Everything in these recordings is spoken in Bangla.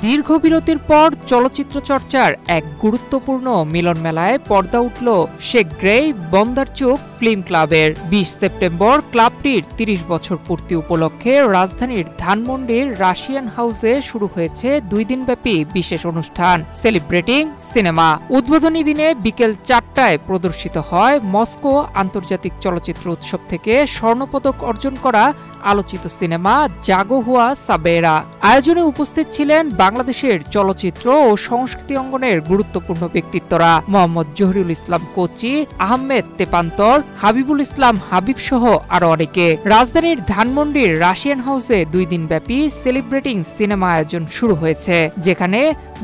দীর্ঘ বিরতির পর চলচ্চিত্র চর্চার এক গুরুত্বপূর্ণ মিলন মেলায় পর্দা উঠল শেখ গ্রেই বন্দারচুক ফিল্ম ক্লাবের। ২০ সেপ্টেম্বর ক্লাবটির ৩০ বছর পূর্তি উপলক্ষে রাজধানীর ধানমন্ডির রাশিয়ান হাউসে শুরু হয়েছে ২ দিনব্যাপী বিশেষ অনুষ্ঠান সেলিব্রেটিং সিনেমা। উদ্বোধনী দিনে বিকেল ৪টায় প্রদর্শিত হয় মস্কো আন্তর্জাতিক চলচ্চিত্র উৎসব থেকে স্বর্ণপদক অর্জন করা আলোচিত সিনেমা জাগো হুয়া সাবেরা। আয়োজনে উপস্থিত ছিলেন বাংলাদেশের চলচ্চিত্র ও সংস্কৃতি অঙ্গনের গুরুত্বপূর্ণ ব্যক্তিত্বরা মোহাম্মদ জহিরুল ইসলাম কোচি, আহমেদ তেপান্তর, হাবিবুল ইসলাম হাবিব সহ আরো অনেকে। রাজধানীর ধানমন্ডির রাশিয়ান হাউসে ২ দিনব্যাপী সেলিব্রেটিং সিনেমা আয়োজন শুরু হয়েছে, যেখানে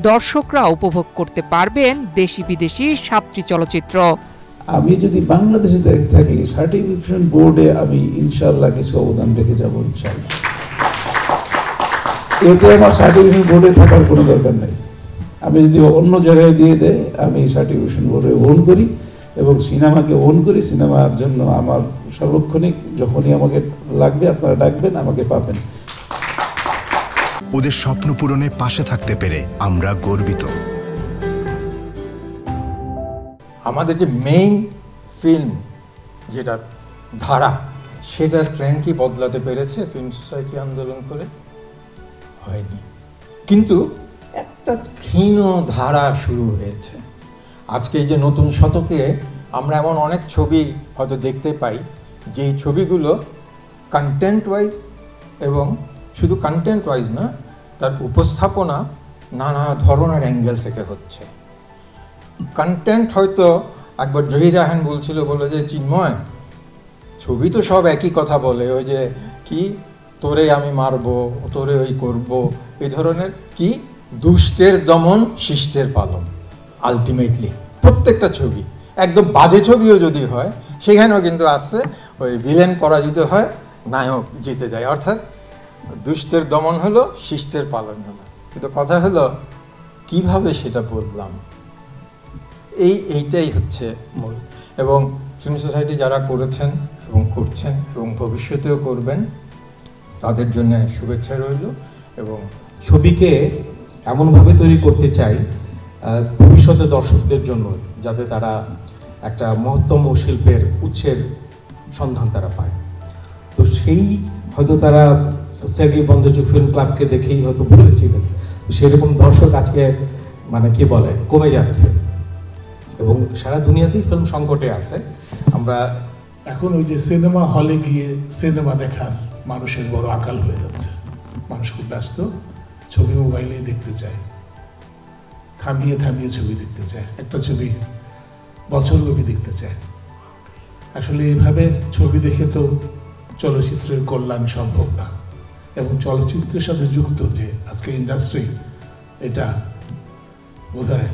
দর্শকরা উপভোগ করতে পারবেন দেশি বিদেশি ৭টি চলচ্চিত্র। আমি যদি বাংলাদেশে থাকি সার্টিফিকেশন বোর্ডে আমি ইনশাআল্লাহ কিছু অবদান রেখে যাব ইনশাআল্লাহ। এতে আমার সার্টিফিকেশন বোর্ডে থাকার কোনো দরকার নাই। আমি যদি অন্য জায়গায় দিয়ে দেয় আমি সার্টিফিকেশন বোর্ডে ওন করি এবং সিনেমাকে ওন করি। সিনেমার জন্য আমার সার্বক্ষণিক যখনই আমাকে লাগবে আপনারা ডাকবেন, আমাকে পাবেন। ওদের স্বপ্ন পূরণে পাশে থাকতে পেরে আমরা গর্বিত। আমাদের যে মেইন ফিল্ম যেটা ধারা, সেটার ট্রেন্ড কি বদলাতে পেরেছে ফিল্ম সোসাইটি আন্দোলন করে? হয়নি। কিন্তু একটা ক্ষীণ ধারা শুরু হয়েছে। আজকে এই যে নতুন শতকে আমরা এমন অনেক ছবি হয়তো দেখতে পাই যেই ছবিগুলো কন্টেন্ট ওয়াইজ এবং শুধু কন্টেন্ট ওয়াইজ না, তার উপস্থাপনা নানা ধরনের অ্যাঙ্গেল থেকে হচ্ছে। কন্টেন্ট হয়তো একবার জহির রাহান বলছিল, বলে যে চিন্ময় ছবি তো সব একই কথা বলে, ওই যে কি তোরে আমি মারবো, তোরে ওই করবো, এই ধরনের কি দুষ্টের দমন শিষ্টের পালন। আলটিমেটলি প্রত্যেকটা ছবি, একদম বাজে ছবিও যদি হয় সেখানেও কিন্তু আসছে ওই ভিলেন পরাজিত হয়, নায়ক জিতে যায়। অর্থাৎ দুষ্টের দমন হলো, শিষ্টের পালন হলো। কিন্তু কথা হলো কিভাবে সেটা বললাম, এইটাই হচ্ছে মূল। এবং ফিল্ম সোসাইটি যারা করেছেন এবং করছেন এবং ভবিষ্যতেও করবেন, তাদের জন্য শুভেচ্ছা রইল। এবং ছবিকে এমনভাবে তৈরি করতে চাই ভবিষ্যতে দর্শকদের জন্য, যাতে তারা একটা মহত্তম শিল্পের উৎসের সন্ধান তারা পায়। তো সেই হয়তো তারা সের্গেই বন্দারচুক ফিল্ম ক্লাবকে দেখেই হয়তো বলেছিলেন, সেরকম দর্শক আজকে মানে কি বলে কমে যাচ্ছে এবং সারা দুনিয়াতেই ফিল্ম সংকটে আছে। আমরা এখন ওই যে সিনেমা হলে গিয়ে সিনেমা দেখার মানুষের বড় আকাল হয়ে যাচ্ছে। মানুষ খুব ব্যস্ত, ছবি মোবাইলেই দেখতে চায়, থামিয়ে থামিয়ে ছবি দেখতে চায়, একটা ছবি বছরব্যাপী দেখতে চায়। আসলে এইভাবে ছবি দেখে তো চলচ্চিত্রের কল্যাণ সম্ভব না। এবং চলচ্চিত্রের সাথে যুক্ত যে আজকে ইন্ডাস্ট্রি, এটা বোধহয়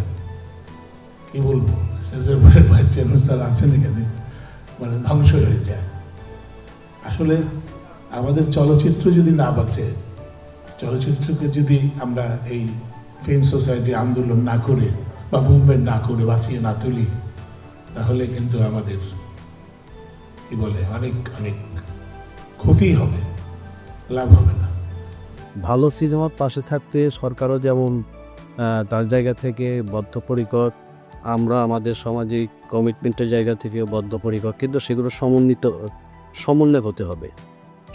কি বলবো, চেয়ারম্যান স্যার আছেন এখানে, মানে ধ্বংস হয়ে যায়। আসলে আমাদের চলচ্চিত্র যদি না বাঁচে, চলচ্চিত্রকে যদি আমরা এই ফিল্ম সোসাইটি আন্দোলন না করে বা মুভমেন্ট না করে বাঁচিয়ে না তুলি, তাহলে কিন্তু আমাদের কি বলে অনেক অনেক ক্ষতি হবে, লাভ হবে না। ভালো সিনেমার পাশে থাকতে সরকারও যেমন তার জায়গা থেকে বদ্ধপরিকর, আমরা আমাদের সামাজিক কমিটমেন্টের জায়গা থেকে বদ্ধপরিকর, কিন্তু সেগুলো সমন্বয় হতে হবে।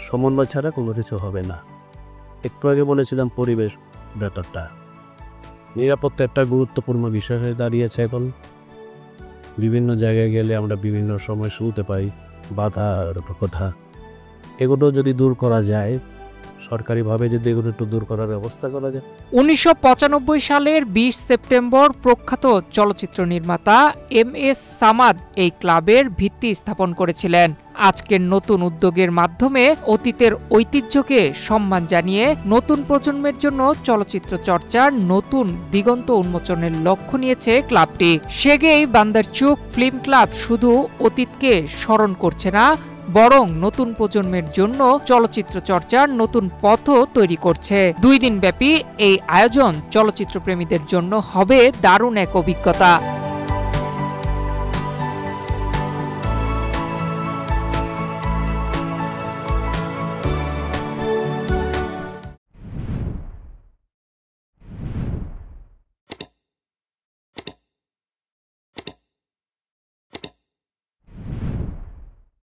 সমন্বয় ছাড়া কোনো কিছু হবে না। একটু আগে বলেছিলাম পরিবেশ ব্যাপারটা, নিরাপত্তা একটা গুরুত্বপূর্ণ বিষয় হয়ে দাঁড়িয়েছে এখন। বিভিন্ন জায়গায় গেলে আমরা বিভিন্ন সময় শুনতে পাই বাধার কথা। এগুলো যদি দূর করা যায়, সরকারিভাবে যদি এগুলো একটু দূর করার ব্যবস্থা করা যায়। ১৯৯৫ সালের ২০ সেপ্টেম্বর প্রখ্যাত চলচ্চিত্র নির্মাতা MS সামাদ এই ক্লাবের ভিত্তি স্থাপন করেছিলেন। আজকের নতুন উদ্যোগের মাধ্যমে অতীতের ঐতিহ্যকে সম্মান জানিয়ে নতুন প্রজন্মের জন্য চলচ্চিত্র চর্চার নতুন দিগন্ত উন্মোচনের লক্ষ্য নিয়েছে ক্লাবটি। সের্গেই বন্দারচুক ফিল্ম ক্লাব শুধু অতীতকে স্মরণ করছে না, বরং নতুন প্রজন্মের জন্য চলচ্চিত্র চর্চার নতুন পথও তৈরি করছে। ২ দিনব্যাপী এই আয়োজন চলচ্চিত্র প্রেমীদের জন্য হবে দারুণ এক অভিজ্ঞতা।